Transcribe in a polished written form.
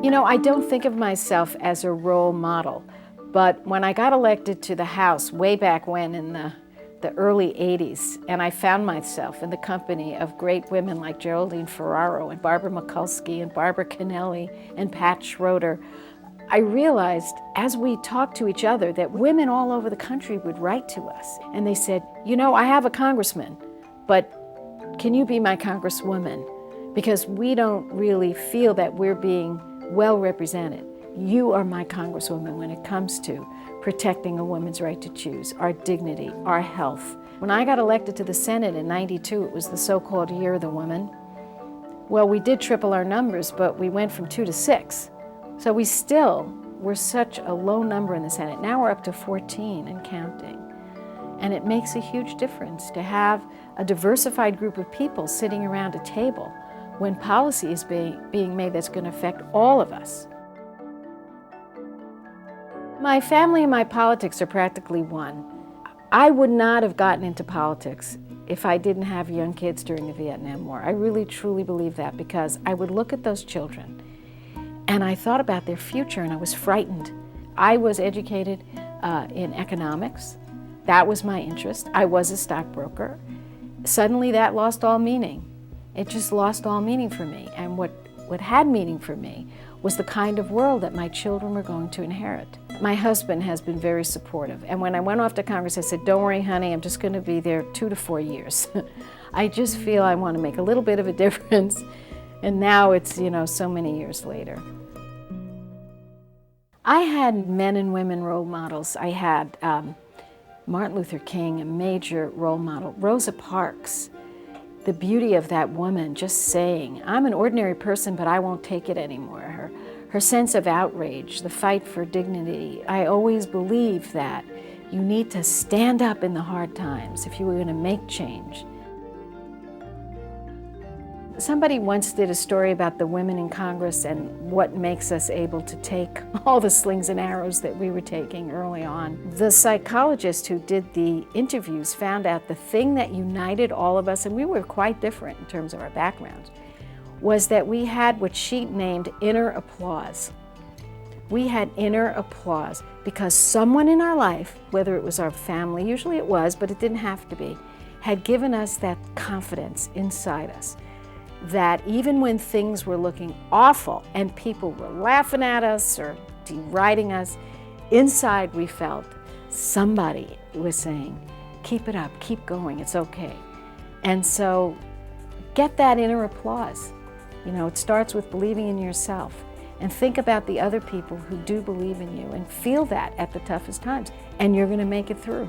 You know, I don't think of myself as a role model, but when I got elected to the House way back when in the early 80s, and I found myself in the company of great women like Geraldine Ferraro and Barbara Mikulski and Barbara Kennelly and Pat Schroeder, I realized as we talked to each other that women all over the country would write to us. And they said, you know, I have a congressman, but can you be my congresswoman? Because we don't really feel that we're being well represented. You are my congresswoman when it comes to protecting a woman's right to choose, our dignity, our health. When I got elected to the Senate in '92, it was the so-called Year of the Woman. Well, we did triple our numbers, but we went from 2 to 6. So we still were such a low number in the Senate. Now we're up to 14 and counting. And it makes a huge difference to have a diversified group of people sitting around a table when policy is being made that's going to affect all of us. My family and my politics are practically one. I would not have gotten into politics if I didn't have young kids during the Vietnam War. I really, truly believe that, because I would look at those children and I thought about their future and I was frightened. I was educated in economics. That was my interest. I was a stockbroker. Suddenly that lost all meaning. It just lost all meaning for me. And what had meaning for me was the kind of world that my children were going to inherit. My husband has been very supportive. And when I went off to Congress, I said, don't worry, honey, I'm just going to be there 2 to 4 years. I just feel I want to make a little bit of a difference. And now it's, you know, so many years later. I had men and women role models. I had Martin Luther King, a major role model. Rosa Parks, the beauty of that woman just saying, I'm an ordinary person, but I won't take it anymore. Her sense of outrage, the fight for dignity. I always believe that you need to stand up in the hard times if you were going to make change. Somebody once did a story about the women in Congress and what makes us able to take all the slings and arrows that we were taking early on. The psychologist who did the interviews found out the thing that united all of us, and we were quite different in terms of our backgrounds, was that we had what she named inner applause. We had inner applause because someone in our life, whether it was our family, usually it was, but it didn't have to be, had given us that confidence inside us, that even when things were looking awful and people were laughing at us or deriding us, inside we felt somebody was saying, keep it up, keep going, it's okay. And so get that inner applause. You know, it starts with believing in yourself, and think about the other people who do believe in you and feel that at the toughest times, and you're going to make it through.